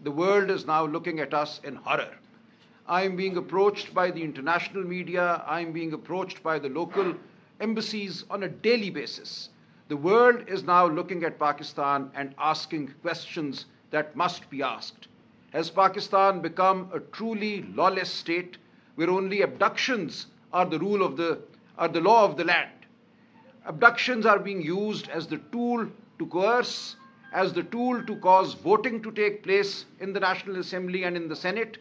the world is now looking at us in horror. I am being approached by the international media. I am being approached by the local embassies on a daily basis. The world is now looking at Pakistan and asking questions that must be asked. Has Pakistan become a truly lawless state where only abductions are the law of the land? Abductions are being used as the tool to coerce, as the tool to cause voting to take place in the National Assembly and in the Senate.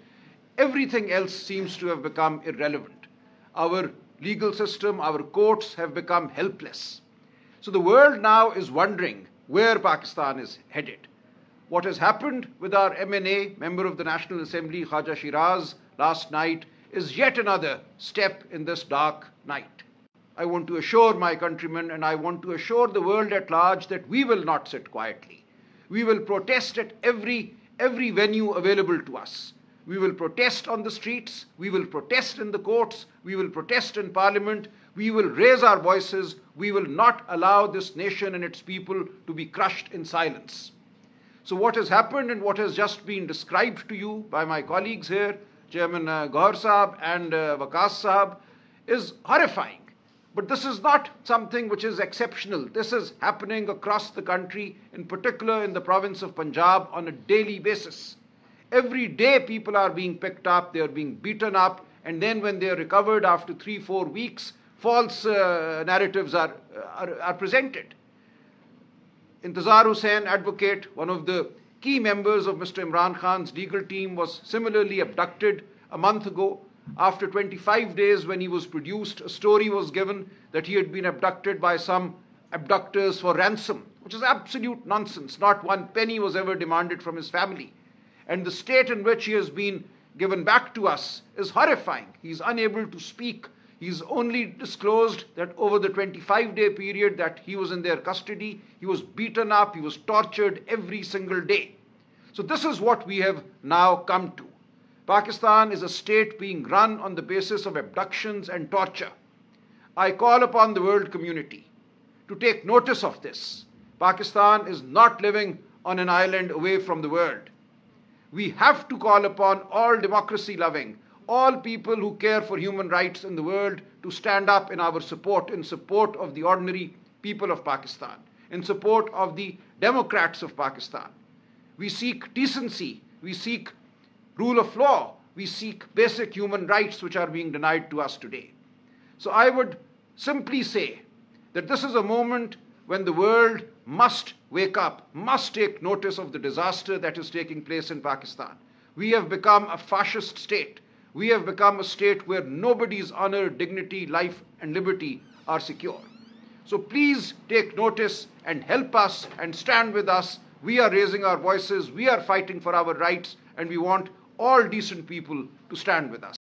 Everything else seems to have become irrelevant. Our legal system, our courts have become helpless. So the world now is wondering where Pakistan is headed. What has happened with our MNA, Member of the National Assembly, Khaja Shiraz, last night is yet another step in this dark night. I want to assure my countrymen and I want to assure the world at large that we will not sit quietly. We will protest at every venue available to us. We will protest on the streets, we will protest in the courts, we will protest in parliament, we will raise our voices, we will not allow this nation and its people to be crushed in silence. So what has happened and what has just been described to you by my colleagues here, Chairman Gaur Sahab and Waqas Sahab, is horrifying. But this is not something which is exceptional. This is happening across the country, in particular in the province of Punjab, on a daily basis. Every day people are being picked up, they are being beaten up, and then when they are recovered after 3-4 weeks, false narratives are presented. Intezar Hussain, advocate, one of the key members of Mr. Imran Khan's legal team, was similarly abducted a month ago. After 25 days, when he was produced, a story was given that he had been abducted by some abductors for ransom, which is absolute nonsense. Not one penny was ever demanded from his family. And the state in which he has been given back to us is horrifying. He is unable to speak. He's only disclosed that over the 25-day period that he was in their custody, he was beaten up, he was tortured every single day. So this is what we have now come to. Pakistan is a state being run on the basis of abductions and torture. I call upon the world community to take notice of this. Pakistan is not living on an island away from the world. We have to call upon all democracy-loving, all people who care for human rights in the world to stand up in our support, in support of the ordinary people of Pakistan, in support of the Democrats of Pakistan. We seek decency, we seek rule of law, we seek basic human rights which are being denied to us today. So I would simply say that this is a moment when the world must wake up, must take notice of the disaster that is taking place in Pakistan. We have become a fascist state. We have become a state where nobody's honor, dignity, life and liberty are secure. So please take notice and help us and stand with us. We are raising our voices, we are fighting for our rights, and we want all decent people to stand with us.